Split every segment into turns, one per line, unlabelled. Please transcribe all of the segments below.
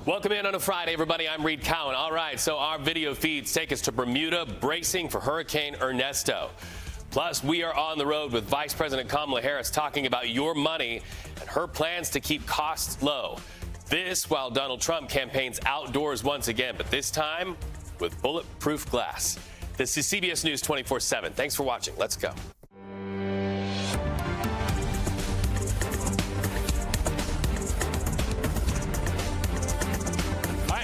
Welcome in on a Friday, everybody. I'm Reed Cowan. All right, so our video feeds take us to Bermuda, bracing for Hurricane Ernesto. Plus, we are on the road with Vice President Kamala Harris talking about your money and her plans to keep costs low. This while Donald Trump campaigns outdoors once again, but this time with bulletproof glass. This is CBS News 24/7. Thanks for watching. Let's go.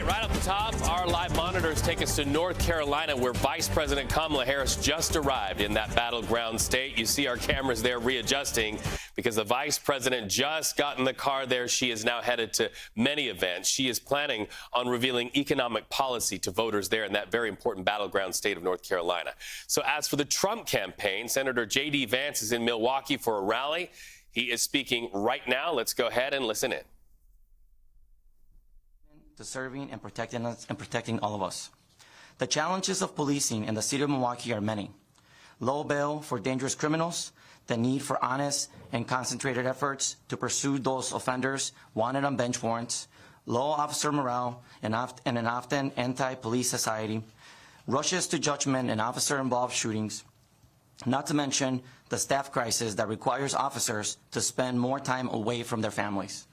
Right up the top, our live monitors take us to North Carolina, where Vice President Kamala Harris just arrived in that battleground state. You see our cameras there readjusting because the Vice President just got in the car there. She is now headed to many events. She is planning on revealing economic policy to voters there in that very important battleground state of North Carolina. So as for the Trump campaign, Senator J.D. Vance is in Milwaukee for a rally. He is speaking right now. Let's go ahead and listen in.
To serving and protecting us and protecting all of us. The challenges of policing in the city of Milwaukee are many. Low bail for dangerous criminals, the need for honest and concentrated efforts to pursue those offenders wanted on bench warrants, low officer morale and an often anti-police society, rushes to judgment in officer-involved shootings, not to mention the staff crisis that requires officers to spend more time away from their families.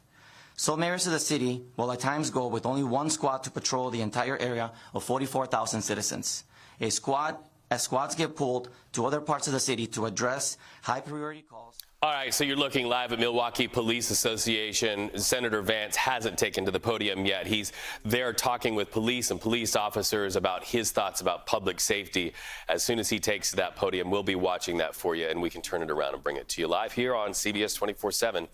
So mayors of the city will at times go with only one squad to patrol the entire area of 44,000 citizens. As squads get pulled to other parts of the city to address high priority calls.
All right, so you're looking live at Milwaukee Police Association. Senator Vance hasn't taken to the podium yet. He's there talking with police and police officers about his thoughts about public safety. As soon as he takes to that podium, we'll be watching that for you, and we can turn it around and bring it to you live here on CBS 24/7.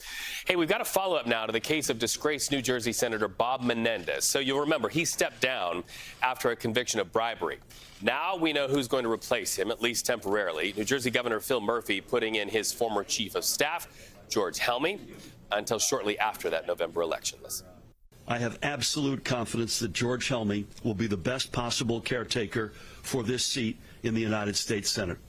Hey, we've got a follow-up now to the case of disgraced New Jersey Senator Bob Menendez. So you'll remember he stepped down after a conviction of bribery. Now we know who's going to replace him, at least temporarily. New Jersey Governor Phil Murphy putting in his former chief of staff, George Helmy, until shortly after that November election. Listen.
I have absolute confidence that George Helmy will be the best possible caretaker for this seat in the United States Senate.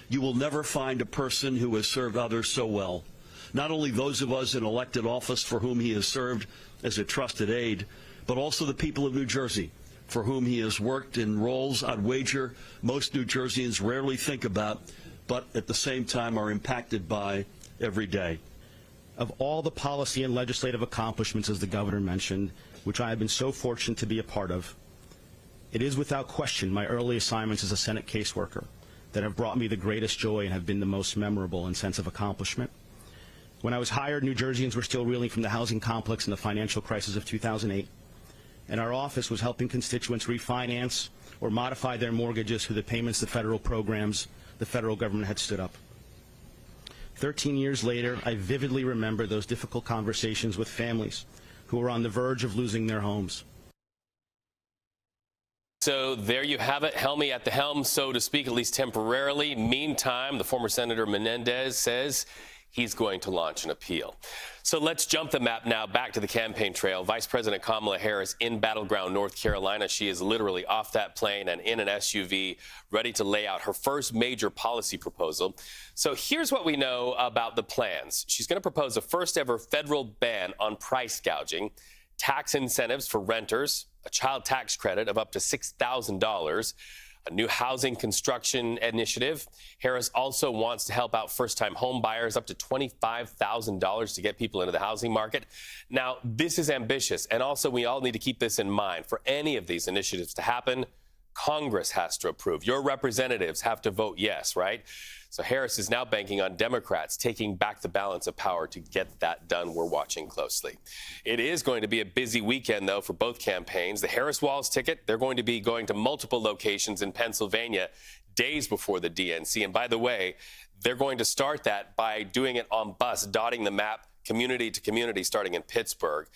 You will never find a person who has served others so well. Not only those of us in elected office for whom he has served as a trusted aide, but also the people of New Jersey, for whom he has worked in roles I'd wager most New Jerseyans rarely think about, but at the same time are impacted by every day.
Of all the policy and legislative accomplishments, as the governor mentioned, which I have been so fortunate to be a part of, it is without question my early assignments as a Senate caseworker that have brought me the greatest joy and have been the most memorable in sense of accomplishment. When I was hired, New Jerseyans were still reeling from the housing complex and the financial crisis of 2008. And our office was helping constituents refinance or modify their mortgages through the payments to federal programs the federal government had stood up. 13 years later, I vividly remember those difficult conversations with families who were on the verge of losing their homes.
So there you have it, Helmy at the helm, so to speak, at least temporarily. Meantime, the former Senator Menendez says he's going to launch an appeal. So let's jump the map now back to the campaign trail. Vice President Kamala Harris in battleground North Carolina. She is literally off that plane and in an SUV, ready to lay out her first major policy proposal. So here's what we know about the plans. She's going to propose a first ever federal ban on price gouging, tax incentives for renters, a child tax credit of up to $6,000, a new housing construction initiative. Harris also wants to help out first-time home buyers up to $25,000 to get people into the housing market. Now, this is ambitious, and also we all need to keep this in mind. For any of these initiatives to happen, Congress has to approve. Your representatives have to vote yes, right? So Harris is now banking on Democrats taking back the balance of power to get that done. We're watching closely. It is going to be a busy weekend, though, for both campaigns. The Harris Walls ticket, they're going to be going to multiple locations in Pennsylvania days before the DNC. And by the way, they're going to start that by doing it on bus, dotting the map community to community, starting in Pittsburgh.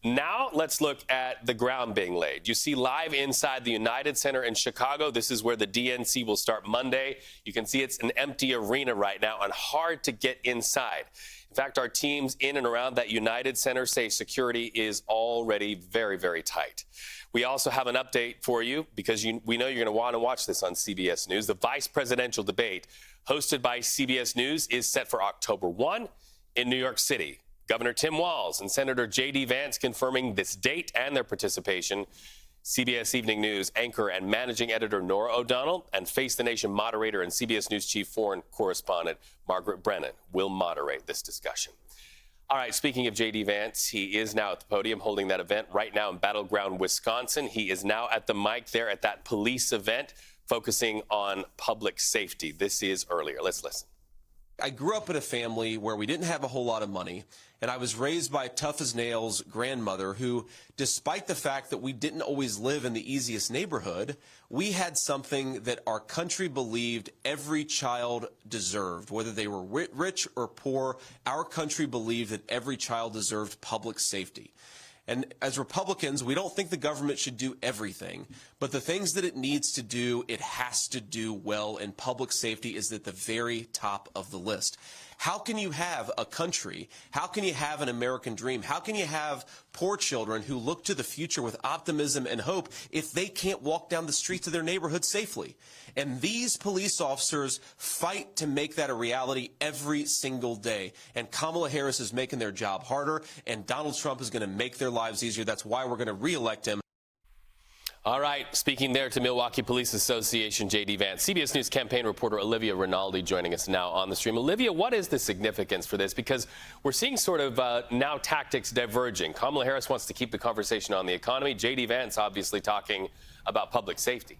Now let's look at the ground being laid. You see live inside the United Center in Chicago. This is where the DNC will start Monday. You can see it's an empty arena right now and hard to get inside. In fact, our teams in and around that United Center say security is already very, very tight. We also have an update for you because we know you're going to want to watch this on CBS News. The vice presidential debate hosted by CBS News is set for October 1 in New York City. Governor Tim Walz and Senator J.D. Vance confirming this date and their participation. CBS Evening News anchor and managing editor Norah O'Donnell and Face the Nation moderator and CBS News chief foreign correspondent Margaret Brennan will moderate this discussion. All right, speaking of J.D. Vance, he is now at the podium holding that event right now in Battleground, Wisconsin. He is now at the mic there at that police event focusing on public safety. This is earlier. Let's listen.
I grew up in a family where we didn't have a whole lot of money, and I was raised by tough as nails grandmother who, despite the fact that we didn't always live in the easiest neighborhood, we had something that our country believed every child deserved. Whether they were rich or poor, our country believed that every child deserved public safety. And as Republicans, we don't think the government should do everything, but the things that it needs to do, it has to do well, and public safety is at the very top of the list. How can you have a country? How can you have an American dream? How can you have poor children who look to the future with optimism and hope if they can't walk down the streets of their neighborhood safely? And these police officers fight to make that a reality every single day. And Kamala Harris is making their job harder, and Donald Trump is going to make their lives easier. That's why we're going to reelect him.
All right, speaking there to Milwaukee Police Association, J.D. Vance. CBS News campaign reporter Olivia Rinaldi joining us now on the stream. Olivia, what is the significance for this? Because we're seeing sort of now tactics diverging. Kamala Harris wants to keep the conversation on the economy. J.D. Vance obviously talking about public safety.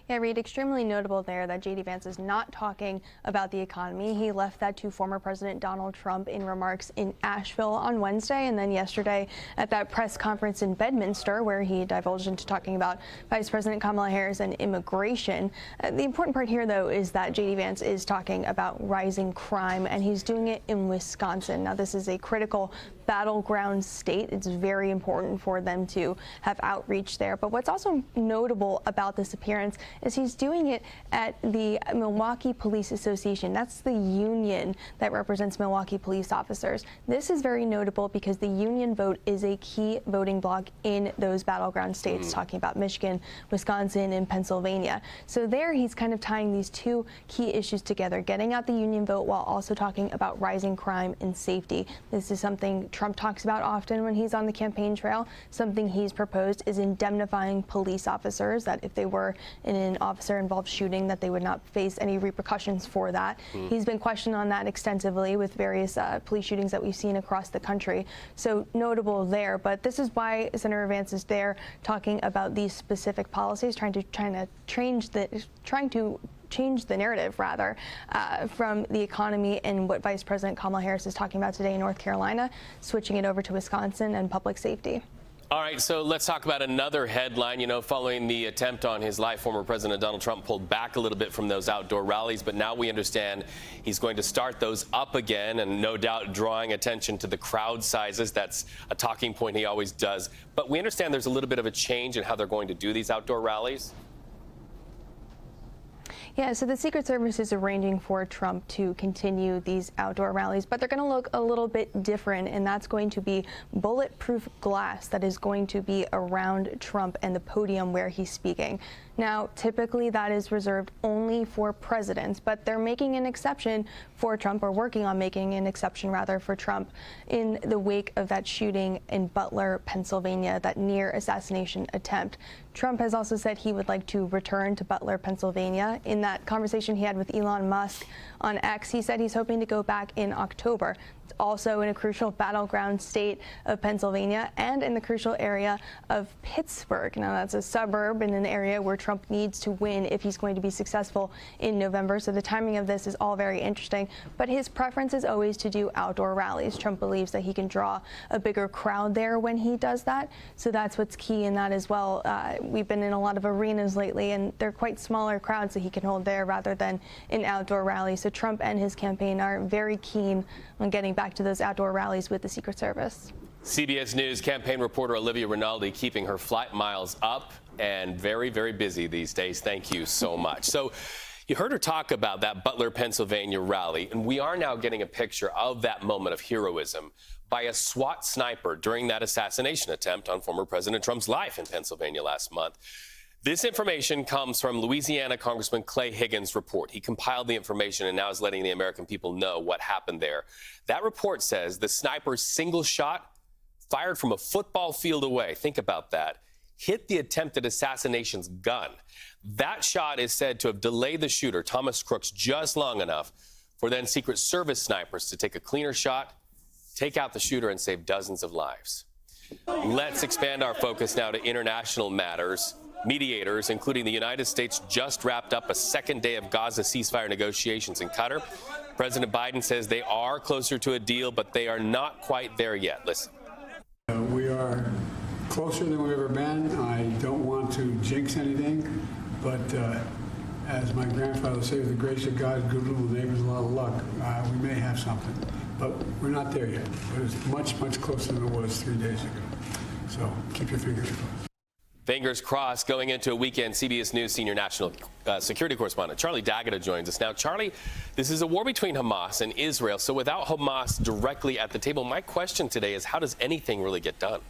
Yeah, Reed, extremely notable there that J.D. Vance is not talking about the economy. He left that to former President Donald Trump in remarks in Asheville on Wednesday, and then yesterday at that press conference in Bedminster, where he divulged into talking about Vice President Kamala Harris and immigration. The important part here, though, is that J.D. Vance is talking about rising crime, and he's doing it in Wisconsin. Now, this is a critical battleground state. It's very important for them to have outreach there. But what's also notable about this appearance is he's doing it at the Milwaukee Police Association. That's the union that represents Milwaukee police officers. This is very notable because the union vote is a key voting bloc in those battleground states, talking about Michigan, Wisconsin, and Pennsylvania. So there he's kind of tying these two key issues together, getting out the union vote while also talking about rising crime and safety. This is something Trump talks about often when he's on the campaign trail. Something he's proposed is indemnifying police officers, that if they were in an officer-involved shooting, that they would not face any repercussions for that. He's been questioned on that extensively with various police shootings that we've seen across the country. So notable there, but this is why Senator Vance is there talking about these specific policies, trying to change the narrative, rather, from the economy and what Vice President Kamala Harris is talking about today in North Carolina, switching it over to Wisconsin and public safety.
All right, so let's talk about another headline. You know, following the attempt on his life, former President Donald Trump pulled back a little bit from those outdoor rallies, but now we understand he's going to start those up again, and no doubt drawing attention to the crowd sizes. That's a talking point he always does. But we understand there's a little bit of a change in how they're going to do these outdoor rallies.
Yeah, so the Secret Service is arranging for Trump to continue these outdoor rallies, but they're going to look a little bit different, and that's going to be bulletproof glass that is going to be around Trump and the podium where he's speaking. Now, typically that is reserved only for presidents, but they're making an exception for Trump, or working on making an exception, rather, for Trump in the wake of that shooting in Butler, Pennsylvania, that near assassination attempt. Trump has also said he would like to return to Butler, Pennsylvania. In that conversation he had with Elon Musk on X, he said he's hoping to go back in October. It's also in a crucial battleground state of Pennsylvania and in the crucial area of Pittsburgh. Now, that's a suburb in an area where Trump needs to win if he's going to be successful in November. So the timing of this is all very interesting. But his preference is always to do outdoor rallies. Trump believes that he can draw a bigger crowd there when he does that. So that's what's key in that as well. We've been in a lot of arenas lately, and they're quite smaller crowds that he can hold there rather than in outdoor rallies. So Trump and his campaign are very keen on getting back to those outdoor rallies with the Secret Service.
CBS News campaign reporter Olivia Rinaldi keeping her flight miles up and very, very busy these days. Thank you so much. So you heard her talk about that Butler, Pennsylvania rally, and we are now getting a picture of that moment of heroism by a SWAT sniper during that assassination attempt on former President Trump's life in Pennsylvania last month. This information comes from Louisiana Congressman Clay Higgins' report. He compiled the information and now is letting the American people know what happened there. That report says the sniper's single shot, fired from a football field away, think about that, hit the attempted assassination's gun. That shot is said to have delayed the shooter, Thomas Crooks, just long enough for then Secret Service snipers to take a cleaner shot, take out the shooter, and save dozens of lives. Let's expand our focus now to international matters. Mediators, including the United States, just wrapped up a second day of Gaza ceasefire negotiations in Qatar. President Biden says they are closer to a deal, but they are not quite there yet. Listen.
We are closer than we've ever been. I don't want to jinx anything, but as my grandfather said, with the grace of God, good little neighbors, a lot of luck. We may have something, but we're not there yet. But it's much, much closer than it was 3 days ago. So keep your fingers crossed.
Fingers crossed going into a weekend. CBS News senior national security correspondent Charlie D'Agata joins us now. Charlie, this is a war between Hamas and Israel. So without Hamas directly at the table, my question today is, how does anything really get done?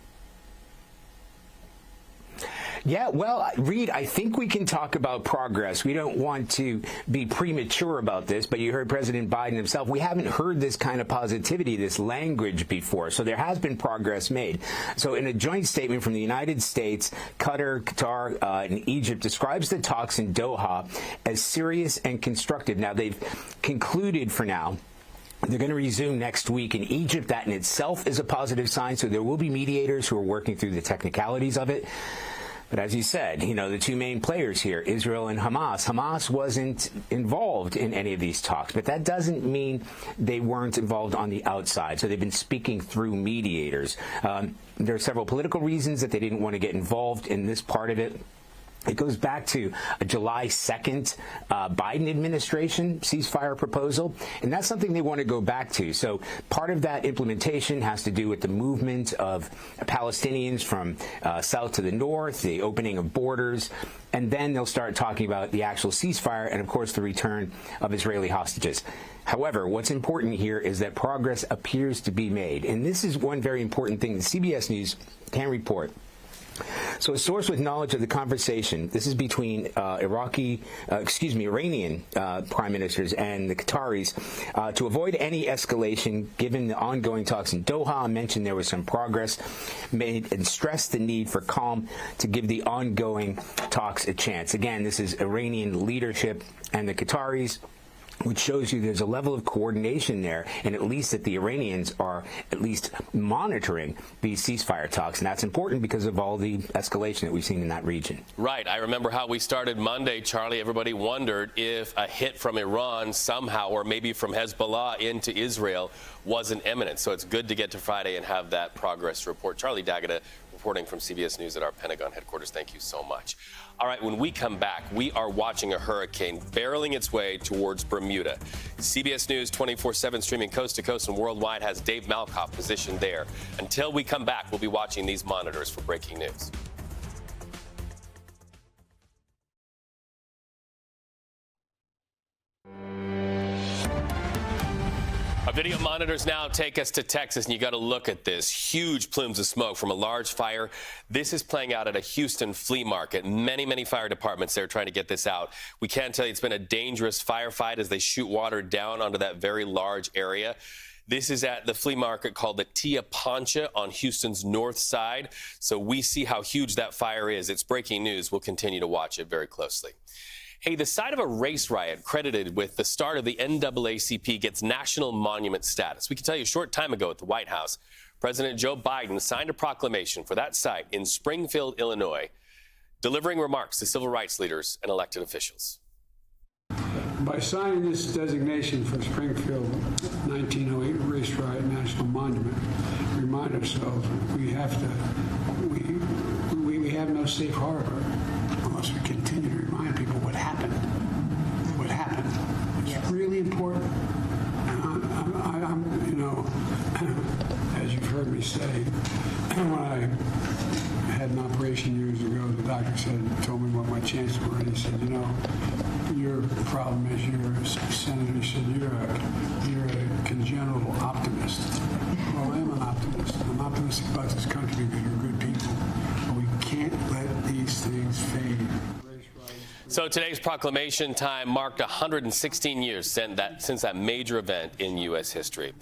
Yeah, well, Reed, I think we can talk about progress. We don't want to be premature about this, but you heard President Biden himself. We haven't heard this kind of positivity, this language before. So there has been progress made. So in a joint statement from the United States, Qatar, and Egypt describes the talks in Doha as serious and constructive. Now, they've concluded for now. They're going to resume next week in Egypt. That in itself is a positive sign. So there will be mediators who are working through the technicalities of it. But as you said, you know, the two main players here, Israel and Hamas. Hamas wasn't involved in any of these talks, but that doesn't mean they weren't involved on the outside. So they've been speaking through mediators. There are several political reasons that they didn't want to get involved in this part of it. It goes back to a July 2nd Biden administration ceasefire proposal, and that's something they want to go back to. So part of that implementation has to do with the movement of Palestinians from south to the north, the opening of borders, and then they'll start talking about the actual ceasefire and, of course, the return of Israeli hostages. However, what's important here is that progress appears to be made, and this is one very important thing that CBS News can report. So a source with knowledge of the conversation, this is between Iranian prime ministers and the Qataris, to avoid any escalation given the ongoing talks in Doha, mentioned there was some progress made and stressed the need for calm to give the ongoing talks a chance. Again, this is Iranian leadership and the Qataris, which shows you there's a level of coordination there, and at least that the Iranians are at least monitoring these ceasefire talks. And that's important because of all the escalation that we've seen in that region.
Right. I remember how we started Monday, Charlie. Everybody wondered if a hit from Iran somehow, or maybe from Hezbollah into Israel, wasn't imminent. So it's good to get to Friday and have that progress report. Charlie D'Agata reporting from CBS News at our Pentagon headquarters. Thank you so much. All right, when we come back, we are watching a hurricane barreling its way towards Bermuda. CBS News 24/7 streaming coast to coast and worldwide has Dave Malkoff positioned there. Until we come back, we'll be watching these monitors for breaking news. Our video monitors now take us to Texas, and you got to look at this. Huge plumes of smoke from a large fire. This is playing out at a Houston flea market. Many fire departments there trying to get this out. We can tell you it's been a dangerous firefight as they shoot water down onto that very large area. This is at the flea market called the Tia Pancha on Houston's north side. So we see how huge that fire is. It's breaking news. We'll continue to watch it very closely. Hey, the site of a race riot credited with the start of the NAACP gets national monument status. We can tell you a short time ago at the White House, President Joe Biden signed a proclamation for that site in Springfield, Illinois, delivering remarks to civil rights leaders and elected officials.
By signing this designation for Springfield 1908 Race Riot National Monument, we remind ourselves we have no safe harbor unless we continue to remind people what happened. What happened. It's really important. And I'm, you know, as you've heard me say, when I had an operation years ago, the doctor told me what my chances were, and he said, you know, your problem is you're a senator. He said, you're a congenital optimist. Well, I am an optimist. I'm optimistic about this country because we're good people. But we can't let these things fade.
So today's proclamation time marked 116 years since that major event in U.S. history.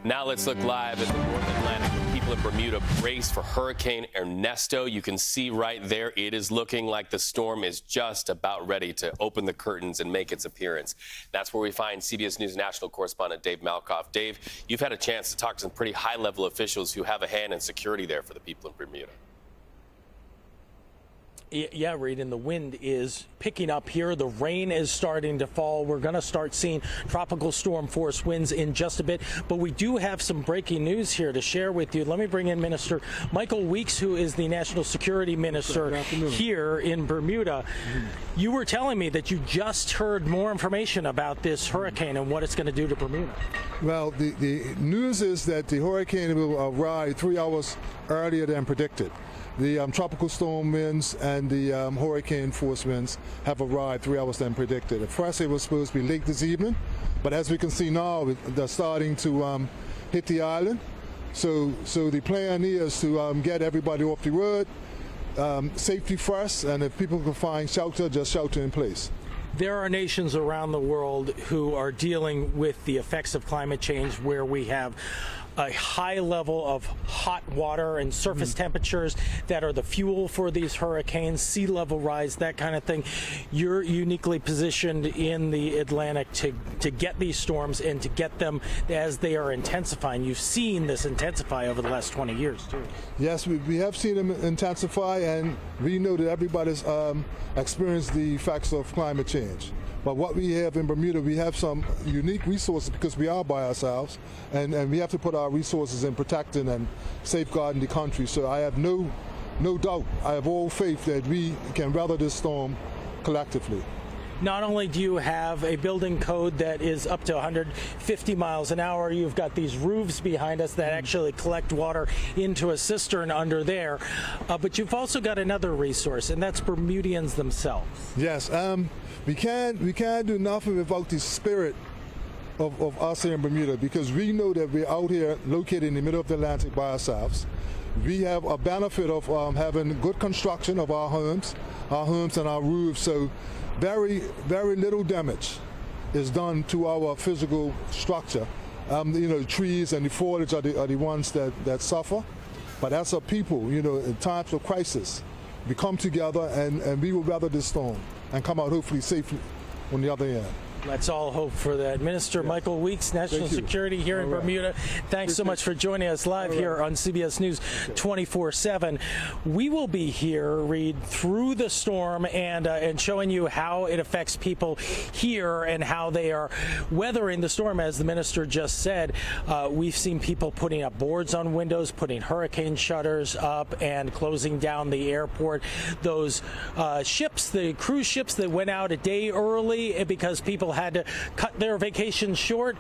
Now let's look live at the North Atlantic. The people in Bermuda brace for Hurricane Ernesto. You can see right there, it is looking like the storm is just about ready to open the curtains and make its appearance. That's where we find CBS News national correspondent Dave Malkoff. Dave, you've had a chance to talk to some pretty high-level officials who have a hand in security there for the people in Bermuda.
Yeah, Reed, and the wind is picking up here. The rain is starting to fall. We're going to start seeing tropical storm force winds in just a bit. But we do have some breaking news here to share with you. Let me bring in Minister Michael Weeks, who is the National Security Minister here in Bermuda. You were telling me that you just heard more information about this hurricane and what it's going to do to Bermuda.
Well, the news is that the hurricane will arrive 3 hours earlier than predicted. The tropical storm winds and the hurricane force winds have arrived 3 hours than predicted. At first it was supposed to be late this evening, but as we can see now, they're starting to hit the island. So the plan is to get everybody off the road, safety first, and if people can find shelter, just shelter in place.
There are nations around the world who are dealing with the effects of climate change, where we have a high level of hot water and surface temperatures that are the fuel for these hurricanes, sea level rise, that kind of thing. You're uniquely positioned in the Atlantic to get these storms and to get them as they are intensifying. You've seen this intensify over the last 20 years, too.
Yes, we have seen them intensify, and we know that everybody's experienced the effects of climate change. But what we have in Bermuda, we have some unique resources because we are by ourselves, and we have to put our resources in protecting and safeguarding the country. So I have no doubt, I have all faith that we can weather this storm collectively.
Not only do you have a building code that is up to 150 miles an hour, you've got these roofs behind us that actually collect water into a cistern under there, but you've also got another resource, and that's Bermudians themselves.
Yes, we can't do nothing without the spirit of us here in Bermuda, because we know that we're out here located in the middle of the Atlantic by ourselves. We have a benefit of having good construction of our homes and our roofs, so very, very little damage is done to our physical structure. The trees and the foliage are the ones that suffer. But as a people, in times of crisis, we come together and we will weather this storm and come out hopefully safely on the other end.
Let's all hope for that. Minister Michael Weeks, National Security here in Bermuda. Thanks so much for joining us live here on CBS News 24/7. We will be here, Reed, through the storm and showing you how it affects people here and how they are weathering the storm. As the minister just said, we've seen people putting up boards on windows, putting hurricane shutters up, and closing down the airport. Those ships, the cruise ships that went out a day early because people had to cut their vacation short.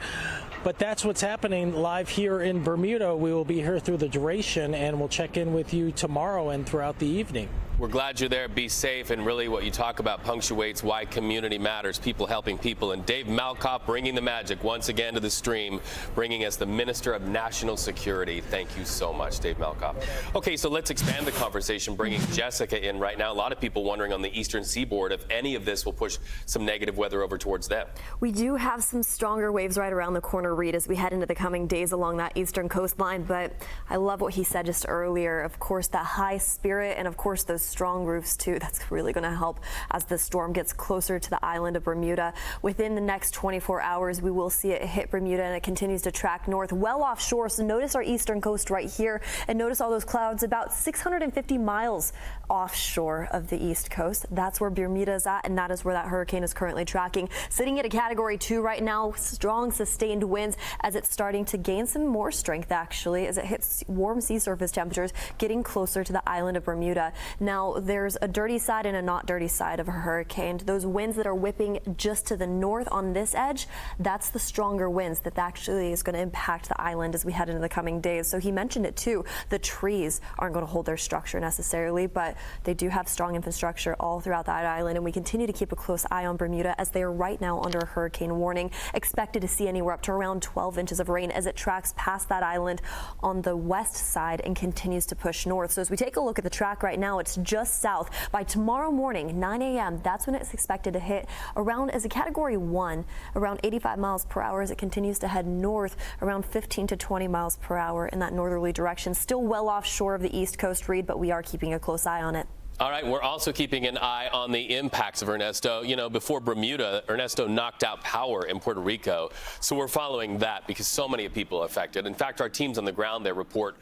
But that's what's happening live here in Bermuda. We will be here through the duration, and we'll check in with you tomorrow and throughout the evening.
We're glad you're there. Be safe. And really what you talk about punctuates why community matters, people helping people. And Dave Malkoff bringing the magic once again to the stream, bringing us the Minister of National Security. Thank you so much, Dave Malkoff. Okay, so let's expand the conversation, bringing Jessica in right now. A lot of people wondering on the eastern seaboard if any of this will push some negative weather over towards them.
We do have some stronger waves right around the corner, Reed, as we head into the coming days along that eastern coastline. But I love what he said just earlier. Of course, that high spirit and, of course, those strong roofs, too. That's really going to help as the storm gets closer to the island of Bermuda. Within the next 24 hours, we will see it hit Bermuda, and it continues to track north well offshore. So notice our eastern coast right here, and notice all those clouds about 650 miles offshore of the east coast. That's where Bermuda is at, and that is where that hurricane is currently tracking. Sitting at a Category 2 right now, strong sustained winds as it's starting to gain some more strength, actually, as it hits warm sea surface temperatures, getting closer to the island of Bermuda. Now, there's a dirty side and a not dirty side of a hurricane. Those winds that are whipping just to the north on this edge, that's the stronger winds that actually is going to impact the island as we head into the coming days. So he mentioned it too. The trees aren't going to hold their structure necessarily, but they do have strong infrastructure all throughout that island, and we continue to keep a close eye on Bermuda as they are right now under a hurricane warning, expected to see anywhere up to around around 12 inches of rain as it tracks past that island on the west side and continues to push north. So as we take a look at the track right now, it's just south. By tomorrow morning, 9 a.m., that's when it's expected to hit around as a Category 1, around 85 miles per hour as it continues to head north around 15 to 20 miles per hour in that northerly direction. Still well offshore of the East Coast, Reed, but we are keeping a close eye on it.
All right, we're also keeping an eye on the impacts of Ernesto. You know, before Bermuda, Ernesto knocked out power in Puerto Rico. So we're following that because so many people affected. In fact, our teams on the ground there report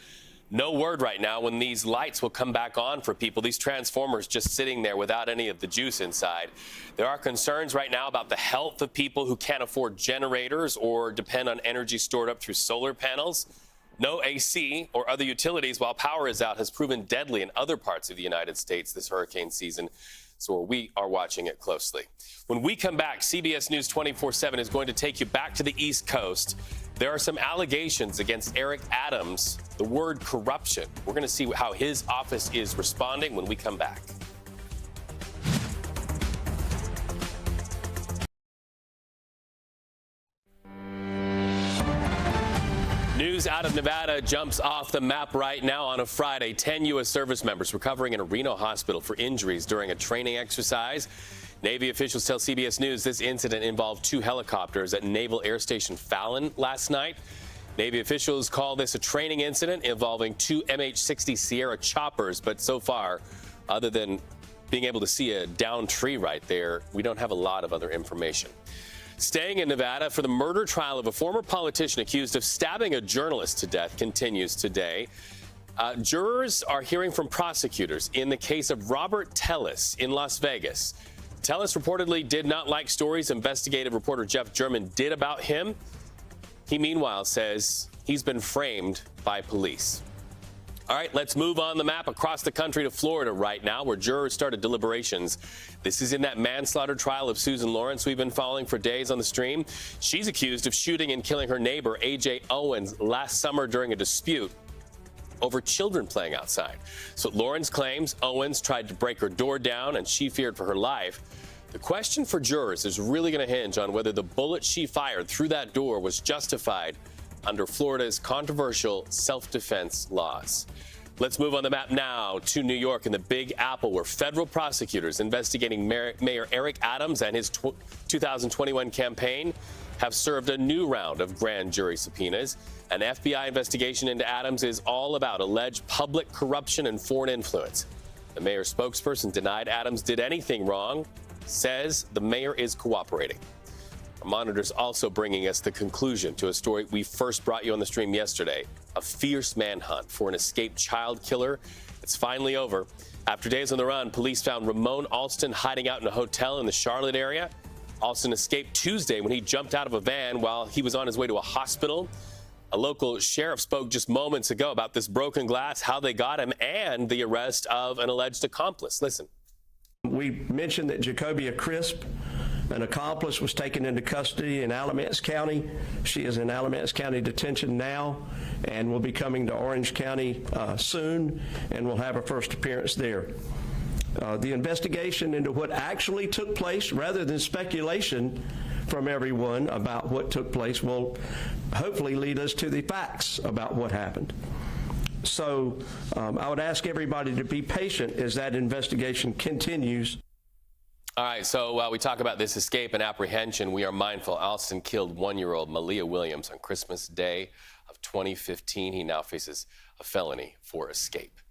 no word right now when these lights will come back on for people. These transformers just sitting there without any of the juice inside. There are concerns right now about the health of people who can't afford generators or depend on energy stored up through solar panels. No AC or other utilities while power is out has proven deadly in other parts of the United States this hurricane season. So we are watching it closely. When we come back, CBS News 24/7 is going to take you back to the East Coast. There are some allegations against Eric Adams, the word corruption. We're going to see how his office is responding when we come back. News out of Nevada jumps off the map right now on a Friday. 10 U.S. service members recovering in a Reno hospital for injuries during a training exercise. Navy officials tell CBS News this incident involved 2 helicopters at Naval Air Station Fallon last night. Navy officials call this a training incident involving 2 MH-60 Sierra choppers, but so far, other than being able to see a downed tree right there, we don't have a lot of other information. Staying in Nevada, for the murder trial of a former politician accused of stabbing a journalist to death continues today. Jurors are hearing from prosecutors in the case of Robert Tellis in Las Vegas. Tellis reportedly did not like stories investigative reporter Jeff German did about him. He, meanwhile, says he's been framed by police. All right, let's move on the map across the country to Florida right now, where jurors started deliberations. This is in that manslaughter trial of Susan Lawrence we've been following for days on the stream. She's accused of shooting and killing her neighbor, A.J. Owens, last summer during a dispute over children playing outside. So Lawrence claims Owens tried to break her door down and she feared for her life. The question for jurors is really going to hinge on whether the bullet she fired through that door was justified under Florida's controversial self-defense laws. Let's move on the map now to New York and the Big Apple, where federal prosecutors investigating Mayor Eric Adams and his 2021 campaign have served a new round of grand jury subpoenas. An FBI investigation into Adams is all about alleged public corruption and foreign influence. The mayor's spokesperson denied Adams did anything wrong, says the mayor is cooperating. Our monitor's also bringing us the conclusion to a story we first brought you on the stream yesterday, a fierce manhunt for an escaped child killer. It's finally over. After days on the run, police found Ramon Alston hiding out in a hotel in the Charlotte area. Alston escaped Tuesday when he jumped out of a van while he was on his way to a hospital. A local sheriff spoke just moments ago about this broken glass, how they got him, and the arrest of an alleged accomplice. Listen.
We mentioned that Jacobia Crisp, an accomplice, was taken into custody in Alamance County. She is in Alamance County detention now and will be coming to Orange County soon, and will have her first appearance there. The investigation into what actually took place, rather than speculation from everyone about what took place, will hopefully lead us to the facts about what happened. So I would ask everybody to be patient as that investigation continues.
All right, so while we talk about this escape and apprehension, we are mindful Alston killed 1-year-old Malia Williams on Christmas Day of 2015. He now faces a felony for escape.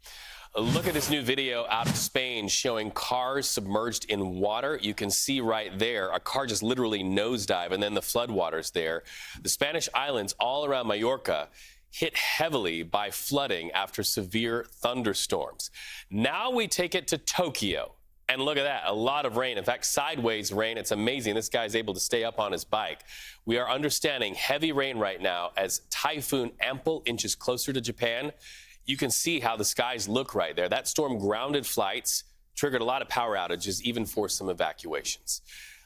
Look at this new video out of Spain showing cars submerged in water. You can see right there a car just literally nosedive, and then the floodwaters there. The Spanish islands all around Mallorca hit heavily by flooding after severe thunderstorms. Now we take it to Tokyo. And look at that, a lot of rain. In fact, sideways rain. It's amazing. This guy's able to stay up on his bike. We are understanding heavy rain right now as Typhoon Ample inches closer to Japan. You can see how the skies look right there. That storm grounded flights, triggered a lot of power outages, even forced some evacuations.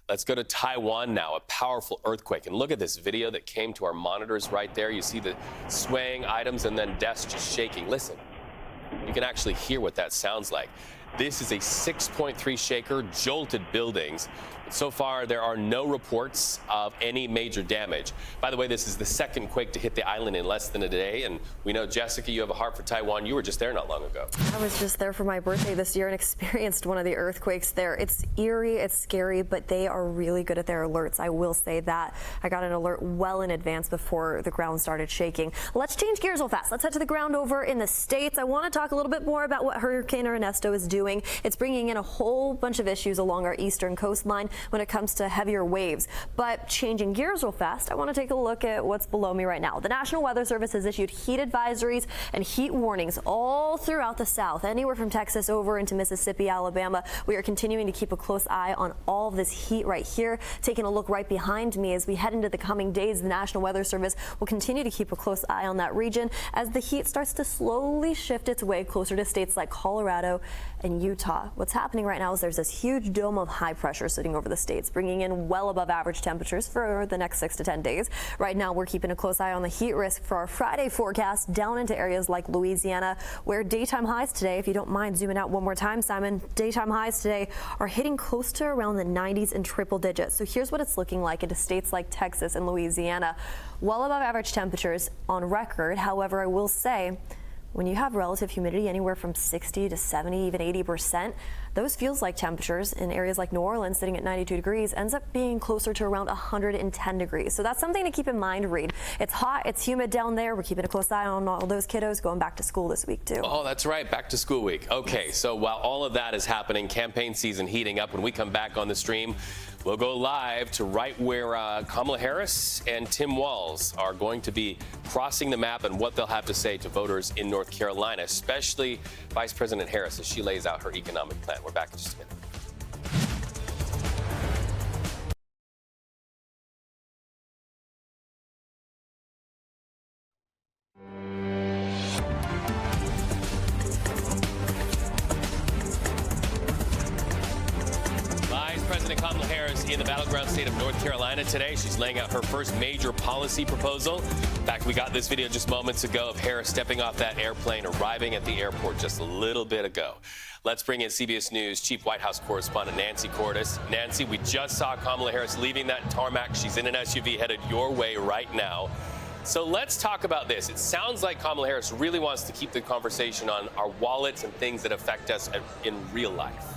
Let's go to Taiwan now, a powerful earthquake. And look at this video that came to our monitors right there. You see the swaying items and then desks just shaking. Listen, you can actually hear what that sounds like. This is a 6.3 shaker, jolted buildings. So far, there are no reports of any major damage. By the way, this is the second quake to hit the island in less than a day. And we know, Jessica, you have a heart for Taiwan. You were just there not long ago.
I was just there for my birthday this year and experienced one of the earthquakes there. It's eerie, it's scary, but they are really good at their alerts. I will say that. I got an alert well in advance before the ground started shaking. Let's change gears real fast. Let's head to the ground over in the States. I want to talk a little bit more about what Hurricane Ernesto is doing. It's bringing in a whole bunch of issues along our eastern coastline when it comes to heavier waves. But changing gears real fast, I want to take a look at what's below me right now. The National Weather Service has issued heat advisories and heat warnings all throughout the South, anywhere from Texas over into Mississippi, Alabama. We are continuing to keep a close eye on all of this heat right here. Taking a look right behind me as we head into the coming days, the National Weather Service will continue to keep a close eye on that region as the heat starts to slowly shift its way closer to states like Colorado and Utah. What's happening right now is there's this huge dome of high pressure sitting over the states, bringing in well above average temperatures for the next 6 to 10 days. Right now, we're keeping a close eye on the heat risk for our Friday forecast down into areas like Louisiana, where daytime highs today, if you don't mind zooming out one more time, Simon, daytime highs today are hitting close to around the 90s and triple digits. So here's what it's looking like into states like Texas and Louisiana. Well above average temperatures on record. However, I will say, when you have relative humidity anywhere from 60 to 70, even 80%, those feels like temperatures in areas like New Orleans sitting at 92 degrees ends up being closer to around 110 degrees. So that's something to keep in mind, Reed. It's hot, it's humid down there. We're keeping a close eye on all those kiddos going back to school this week, too.
Oh, that's right. Back to school week. Okay, so while all of that is happening, campaign season heating up, when we come back on the stream, we'll go live to right where Kamala Harris and Tim Walz are going to be crossing the map and what they'll have to say to voters in North Carolina, especially Vice President Harris as she lays out her economic plan. We're back in just a minute. Kamala Harris in the battleground state of North Carolina today. She's laying out her first major policy proposal. In fact, we got this video just moments ago of Harris stepping off that airplane, arriving at the airport just a little bit ago. Let's bring in CBS News Chief White House correspondent Nancy Cordes. Nancy, we just saw Kamala Harris leaving that tarmac. She's in an SUV headed your way right now. So let's talk about this. It sounds like Kamala Harris really wants to keep the conversation on our wallets and things that affect us in real life.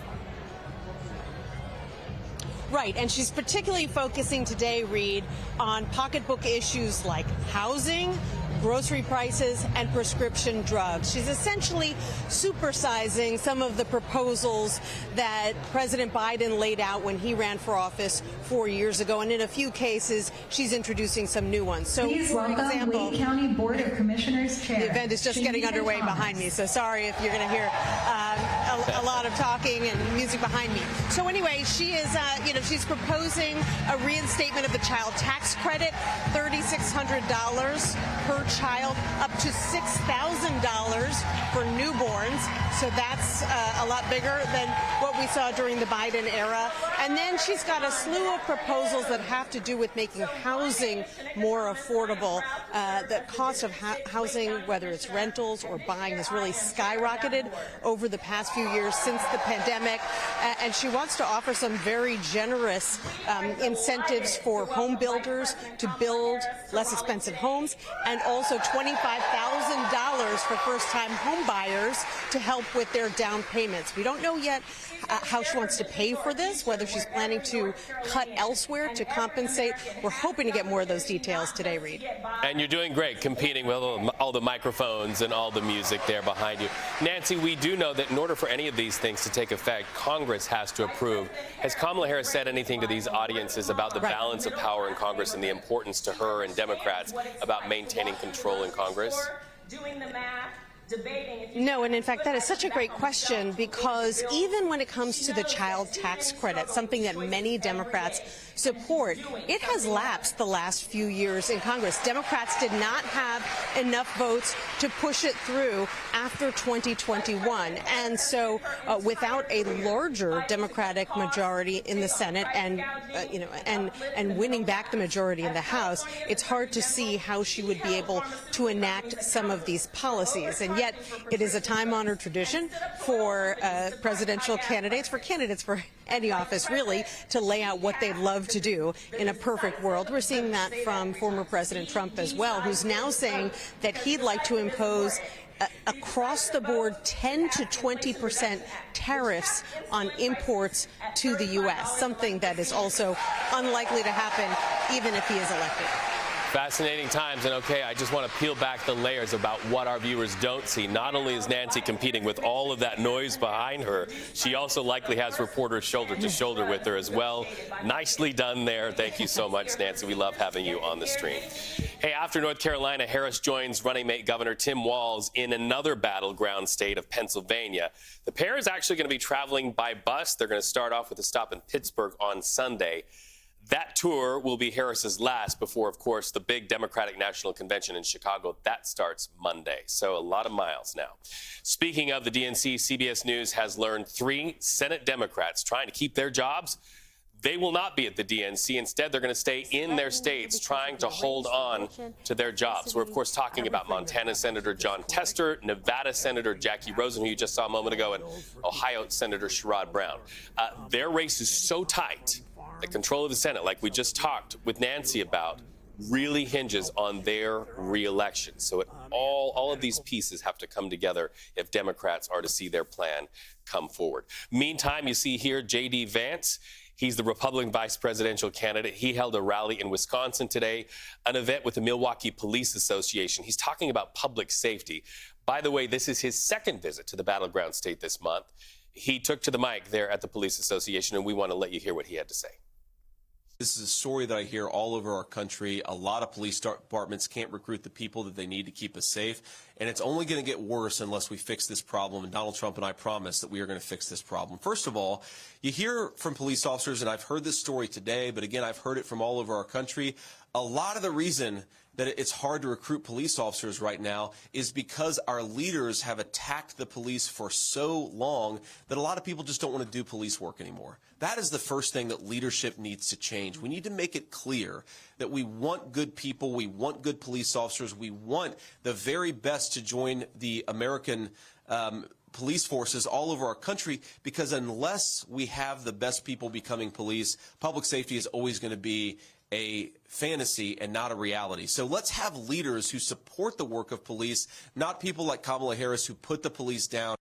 Right, and she's particularly focusing today, Reed, on pocketbook issues like housing, grocery prices, and prescription drugs. She's essentially supersizing some of the proposals that President Biden laid out when he ran for office 4 years ago, and in a few cases, she's introducing some new ones. So,
please
for
welcome
example,
Wake County Board of Commissioners Chair.
The event is just getting underway behind me, so sorry if you're going to hear a lot of talking and music behind me. So anyway, she is, she's proposing a reinstatement of the child tax credit, $3,600 per child, up to $6,000 for newborns. So that's a lot bigger than what we saw during the Biden era. And then she's got a slew of proposals that have to do with making housing more affordable. The cost of housing, whether it's rentals or buying, has really skyrocketed over the past few years since the pandemic. And she wants to offer some very generous incentives for home builders to build less expensive homes, and also $25,000 for first-time home buyers to help with their down payments. We don't know yet how she wants to pay for this, whether she's planning to cut elsewhere to compensate. We're hoping to get more of those details today, Reed.
And you're doing great competing with all the microphones and all the music there behind you. Nancy, we do know that in order for any of these things to take effect, Congress has to approve. Has Kamala Harris said anything to these audiences about the balance of power in Congress and the importance to her and Democrats about maintaining control in Congress?
Doing the math. No, and in fact, that is such a great question, because even when it comes to the child tax credit, something that many Democrats support, it has lapsed the last few years in Congress. Democrats did not have enough votes to push it through after 2021. And so without a larger Democratic majority in the Senate and winning back the majority in the House, it's hard to see how she would be able to enact some of these policies. And yet it is a time-honored tradition for presidential candidates, for any office really, to lay out what they'd love to do in a perfect world. We're seeing that from former President Trump as well, who's now saying that he'd like to impose across the board 10 to 20% tariffs on imports to the U.S., something that is also unlikely to happen even if he is elected.
Fascinating times, and okay, I just want to peel back the layers about what our viewers don't see. Not only is Nancy competing with all of that noise behind her, she also likely has reporters shoulder to shoulder with her as well. Nicely done there. Thank you so much, Nancy. We love having you on the stream. Hey, after North Carolina, Harris joins running mate Governor Tim Walz in another battleground state of Pennsylvania. The pair is actually going to be traveling by bus. They're going to start off with a stop in Pittsburgh on Sunday. That tour will be Harris's last before, of course, the big Democratic National Convention in Chicago. That starts Monday, so a lot of miles now. Speaking of the DNC, CBS News has learned 3 Senate Democrats trying to keep their jobs. They will not be at the DNC. Instead, they're going to stay in their states trying to hold on to their jobs. We're, of course, talking about Montana Senator John Tester, Nevada Senator Jackie Rosen, who you just saw a moment ago, and Ohio Senator Sherrod Brown. Their race is so tight. The control of the Senate, like we just talked with Nancy about, really hinges on their reelection. So all of these pieces have to come together if Democrats are to see their plan come forward. Meantime, you see here J.D. Vance. He's the Republican vice presidential candidate. He held a rally in Wisconsin today, an event with the Milwaukee Police Association. He's talking about public safety. By the way, this is his second visit to the battleground state this month. He took to the mic there at the Police Association, and we want to let you hear what he had to say.
This is a story that I hear all over our country. A lot of police departments can't recruit the people that they need to keep us safe. And it's only going to get worse unless we fix this problem. And Donald Trump and I promise that we are going to fix this problem. First of all, you hear from police officers, and I've heard this story today, but again, I've heard it from all over our country. A lot of the reason that it's hard to recruit police officers right now is because our leaders have attacked the police for so long that a lot of people just don't want to do police work anymore. That is the first thing that leadership needs to change. We need to make it clear that we want good people, we want good police officers, we want the very best to join the American police forces all over our country, because unless we have the best people becoming police, public safety is always going to be a fantasy and not a reality. So let's have leaders who support the work of police, not people like Kamala Harris who put the police down.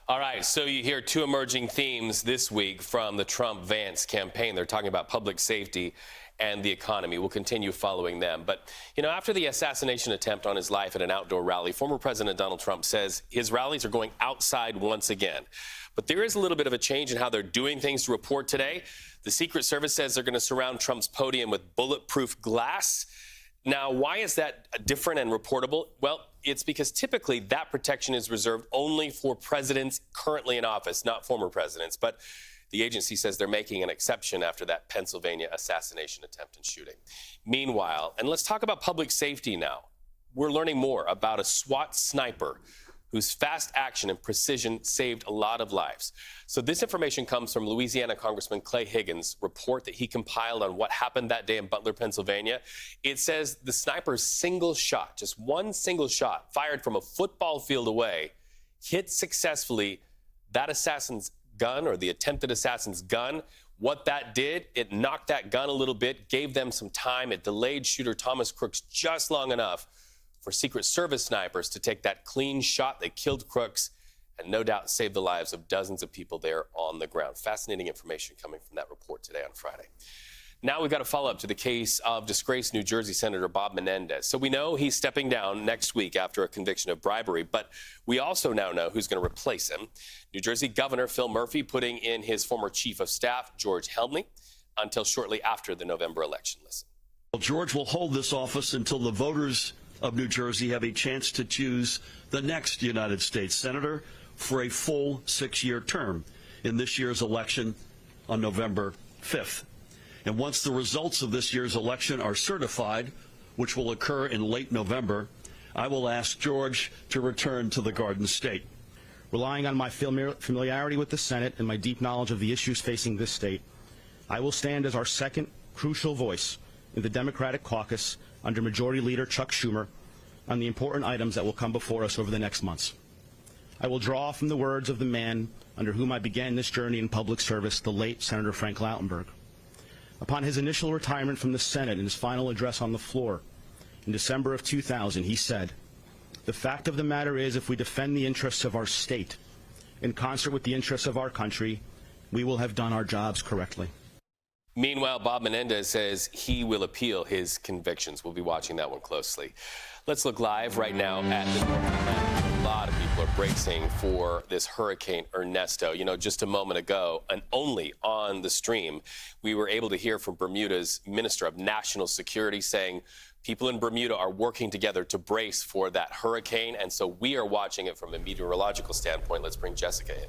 All right, so you hear 2 emerging themes this week from the Trump-Vance campaign. They're talking about public safety and the economy. We'll continue following them. But, you know, after the assassination attempt on his life at an outdoor rally, former President Donald Trump says his rallies are going outside once again. But there is a little bit of a change in how they're doing things to report today. The Secret Service says they're going to surround Trump's podium with bulletproof glass. Now, why is that different and reportable? Well, it's because typically that protection is reserved only for presidents currently in office, not former presidents. But the agency says they're making an exception after that Pennsylvania assassination attempt and shooting. Meanwhile, and let's talk about public safety now. We're learning more about a SWAT sniper whose fast action and precision saved a lot of lives. So this information comes from Louisiana Congressman Clay Higgins' report that he compiled on what happened that day in Butler, Pennsylvania. It says the sniper's single shot, just one single shot, fired from a football field away, hit successfully that assassin's gun, or the attempted assassin's gun. What that did, it knocked that gun a little bit, gave them some time. It delayed shooter Thomas Crooks just long enough for Secret Service snipers to take that clean shot. They killed Crooks and no doubt saved the lives of dozens of people there on the ground. Fascinating information coming from that report today on Friday. Now we've got a follow-up to the case of disgraced New Jersey Senator Bob Menendez. So we know he's stepping down next week after a conviction of bribery, but we also now know who's going to replace him. New Jersey Governor Phil Murphy putting in his former chief of staff, George Helmley, until shortly after the November election. Listen.
Well, George will hold this office until the voters of New Jersey have a chance to choose the next United States Senator for a full 6-year term in this year's election on November 5th. And once the results of this year's election are certified, which will occur in late November, I will ask George to return to the Garden State.
Relying on my familiarity with the Senate and my deep knowledge of the issues facing this state, I will stand as our second crucial voice in the Democratic caucus under Majority Leader Chuck Schumer on the important items that will come before us over the next months. I will draw from the words of the man under whom I began this journey in public service, the late Senator Frank Lautenberg. Upon his initial retirement from the Senate in his final address on the floor in December of 2000, he said, "The fact of the matter is, if we defend the interests of our state in concert with the interests of our country, we will have done our jobs correctly."
Meanwhile, Bob Menendez says he will appeal his convictions. We'll be watching that one closely. Let's look live right now at the North Atlantic. A lot of people are bracing for this Hurricane Ernesto. You know, just a moment ago, and only on the stream, we were able to hear from Bermuda's Minister of National Security saying people in Bermuda are working together to brace for that hurricane. And so we are watching it from a meteorological standpoint. Let's bring Jessica in.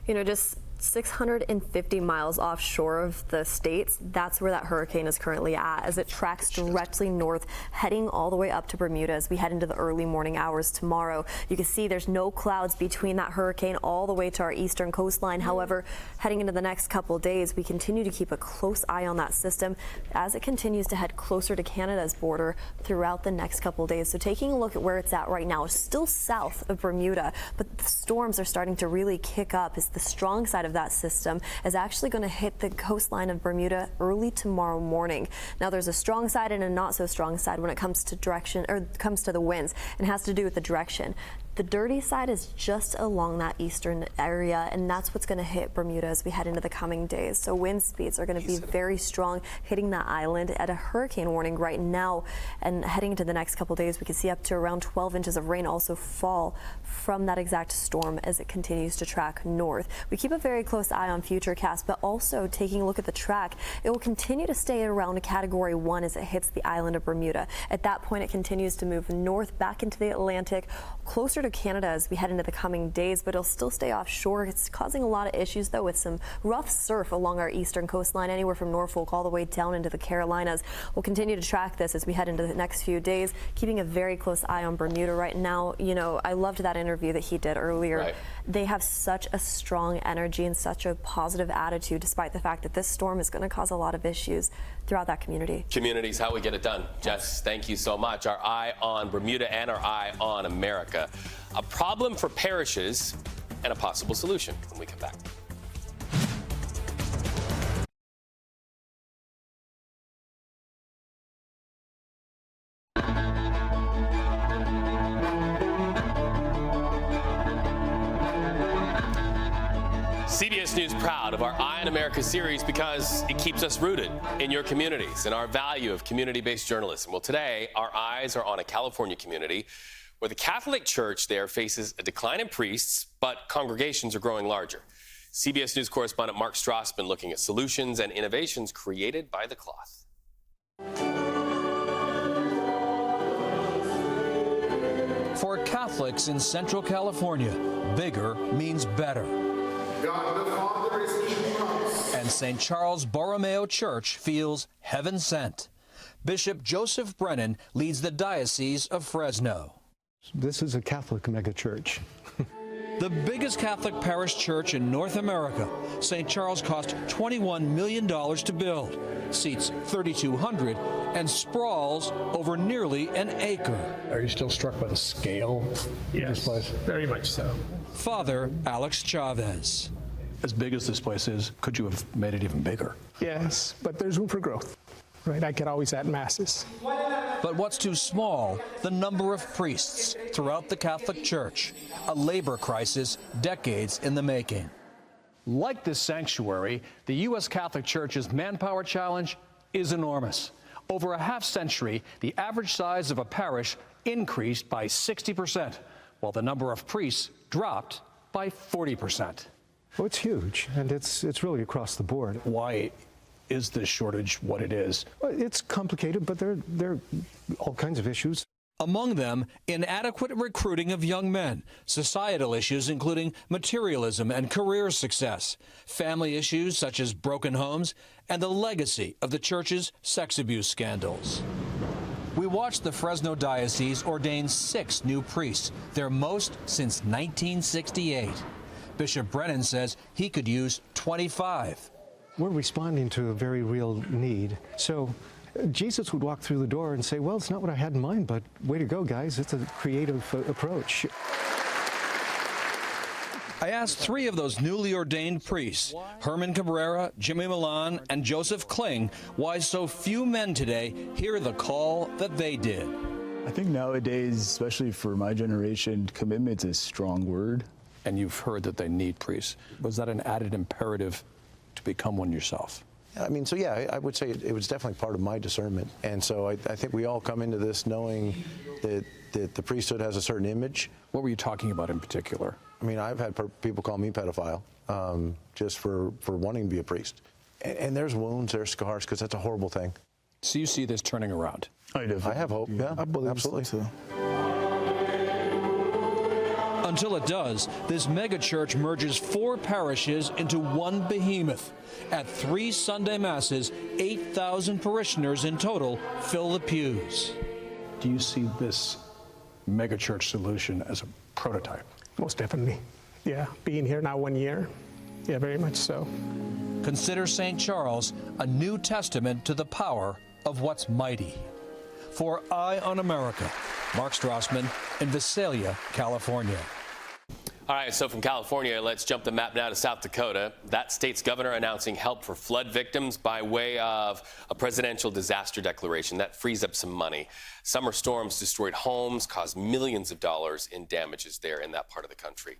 You know, just 650 miles offshore of the States, that's where that hurricane is currently at, as it tracks directly north, heading all the way up to Bermuda as we head into the early morning hours tomorrow. You can see there's no clouds between that hurricane all the way to our eastern coastline. However, heading into the next couple days, we continue to keep a close eye on that system as it continues to head closer to Canada's border throughout the next couple days. So taking a look at where it's at right now, it's still south of Bermuda, but the storms are starting to really kick up as the strong side of that system is actually going to hit the coastline of Bermuda early tomorrow morning. Now, there's a strong side and a not so strong side when it comes to direction, or comes to the winds, and has to do with the direction. The dirty side is just along that eastern area, and that's what's going to hit Bermuda as we head into the coming days. So wind speeds are going to be very strong, hitting that island at a hurricane warning right now. And heading into the next couple days, we can see up to around 12 inches of rain also fall from that exact storm as it continues to track north. We keep a very close eye on Futurecast, but also taking a look at the track, it will continue to stay around a Category 1 as it hits the island of Bermuda. At that point, it continues to move north back into the Atlantic, closer to Canada as we head into the coming days, but it'll still stay offshore. It's causing a lot of issues, though, with some rough surf along our eastern coastline, anywhere from Norfolk all the way down into the Carolinas. We'll continue to track this as we head into the next few days, keeping a very close eye on Bermuda right now. You know, I loved that interview that he did earlier.
Right.
They have such a strong energy and such a positive attitude, despite the fact that this storm is going to cause a lot of issues throughout that community.
Communities, how we get it done. Jess, thank you so much. Our eye on Bermuda and our eye on America. A problem for parishes and a possible solution when we come back. CBS News proud of our Eye on America series because it keeps us rooted in your communities and our value of community-based journalism. Well, today, our eyes are on a California community where the Catholic Church there faces a decline in priests, but congregations are growing larger. CBS News correspondent Mark Strassman looking at solutions and innovations created by the cloth.
For Catholics in Central California, bigger means better.
God the Father is keeping us.
And St. Charles Borromeo Church feels heaven sent. Bishop Joseph Brennan leads the Diocese of Fresno.
This is a Catholic megachurch.
The biggest Catholic parish church in North America, St. Charles cost $21 million to build, seats 3,200, and sprawls over nearly an acre.
Are you still struck by the scale of this place?
Very much so.
Father Alex Chavez.
As big as this place is, could you have made it even bigger?
Yes, but there's room for growth. Right, I could always add masses.
But what's too small? The number of priests throughout the Catholic Church, a labor crisis decades in the making.
Like this sanctuary, the U.S. Catholic Church's manpower challenge is enormous. Over a half century, the average size of a parish increased by 60%, while the number of priests dropped by 40%.
Well, it's huge, and it's really across the board.
Why is this shortage what it is?
Well, it's complicated, but there are all kinds of issues.
Among them, inadequate recruiting of young men, societal issues including materialism and career success, family issues such as broken homes, and the legacy of the church's sex abuse scandals. We watched the Fresno Diocese ordain 6 new priests, their most since 1968. Bishop Brennan says he could use 25.
We're responding to a very real need. So Jesus would walk through the door and say, well, it's not what I had in mind, but way to go, guys. It's a creative approach.
I asked 3 of those newly ordained priests, Herman Cabrera, Jimmy Milan, and Joseph Kling, why so few men today hear the call that they did.
I think nowadays, especially for my generation, commitment's a strong word.
And you've heard that they need priests. Was that an added imperative to become one yourself?
I mean, so yeah, I would say it was definitely part of my discernment. And so I think we all come into this knowing that the priesthood has a certain image.
What were you talking about in particular?
I mean, I've had people call me pedophile just for wanting to be a priest. And there's wounds, there's scars, because that's a horrible thing.
So you see this turning around?
I have hope, yeah,
I believe
absolutely.
so too.
Until it does, this megachurch merges 4 parishes into one behemoth. At 3 Sunday Masses, 8,000 parishioners in total fill the pews.
Do you see this megachurch solution as a prototype?
Most definitely. Yeah, being here now 1 year. Yeah, very much so.
Consider St. Charles a new testament to the power of what's mighty. For Eye on America, Mark Strassman in Visalia, California.
All right, so from California, let's jump the map now to South Dakota. That state's governor announcing help for flood victims by way of a presidential disaster declaration. That frees up some money. Summer storms destroyed homes, caused millions of dollars in damages there in that part of the country.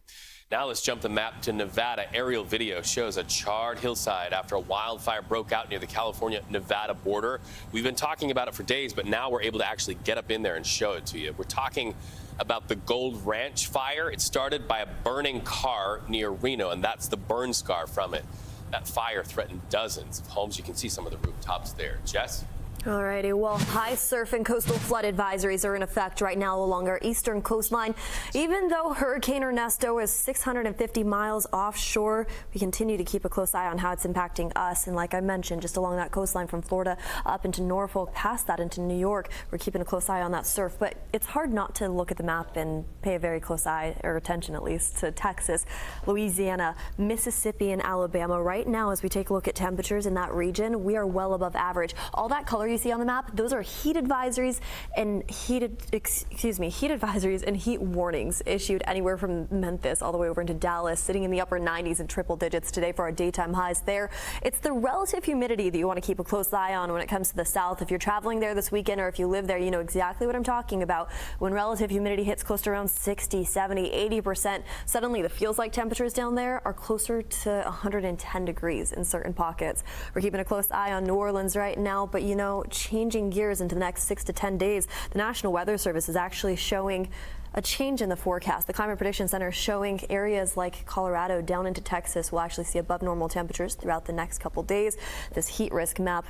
Now let's jump the map to Nevada. Aerial video shows a charred hillside after a wildfire broke out near the California-Nevada border. We've been talking about it for days, but now we're able to actually get up in there and show it to you. We're talking about the Gold Ranch fire. It started by a burning car near Reno, and that's the burn scar from it. That fire threatened dozens of homes. You can see some of the rooftops there. Jess?
Alrighty, well, high surf and coastal flood advisories are in effect right now along our eastern coastline. Even though Hurricane Ernesto is 650 miles offshore, we continue to keep a close eye on how it's impacting us. And like I mentioned, just along that coastline from Florida up into Norfolk, past that into New York, we're keeping a close eye on that surf. But it's hard not to look at the map and pay a very close eye, or attention at least, to Texas, Louisiana, Mississippi, and Alabama. Right now, as we take a look at temperatures in that region, we are well above average. All that color you see on the map, those are heat advisories and heat advisories and heat warnings issued anywhere from Memphis all the way over into Dallas, sitting in the upper 90s and triple digits today for our daytime highs there. It's the relative humidity that you want to keep a close eye on when it comes to the south. If you're traveling there this weekend, or if you live there, you know exactly what I'm talking about. When relative humidity hits close to around 60, 70, 80%, suddenly the feels like temperatures down there are closer to 110 degrees in certain pockets. We're keeping a close eye on New Orleans right now, but you know, changing gears into the next 6 to 10 days, the National Weather Service is actually showing a change in the forecast. The Climate Prediction Center is showing areas like Colorado down into Texas will actually see above normal temperatures throughout the next couple days. This heat risk map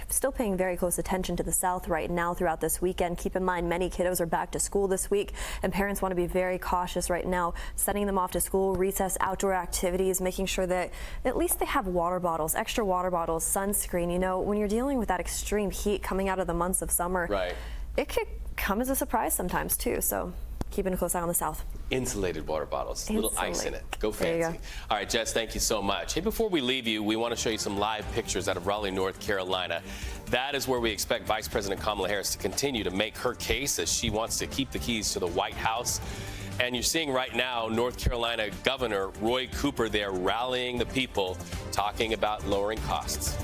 still paying very close attention to the south right now throughout this weekend. Keep in mind, many kiddos are back to school this week, and parents want to be very cautious right now, sending them off to school, recess, outdoor activities, making sure that at least they have water bottles, extra water bottles, sunscreen. You know, when you're dealing with that extreme heat coming out of the months of summer,
right,
it could come as a surprise sometimes too. So keeping a close eye on the south.
Insulated water bottles, a little ice in it. Go fancy. All right, Jess, thank you so much. Hey, before we leave you, we want to show you some live pictures out of Raleigh, North Carolina. That is where we expect Vice President Kamala Harris to continue to make her case as she wants to keep the keys to the White House. And you're seeing right now North Carolina Governor Roy Cooper there rallying the people, talking about lowering costs.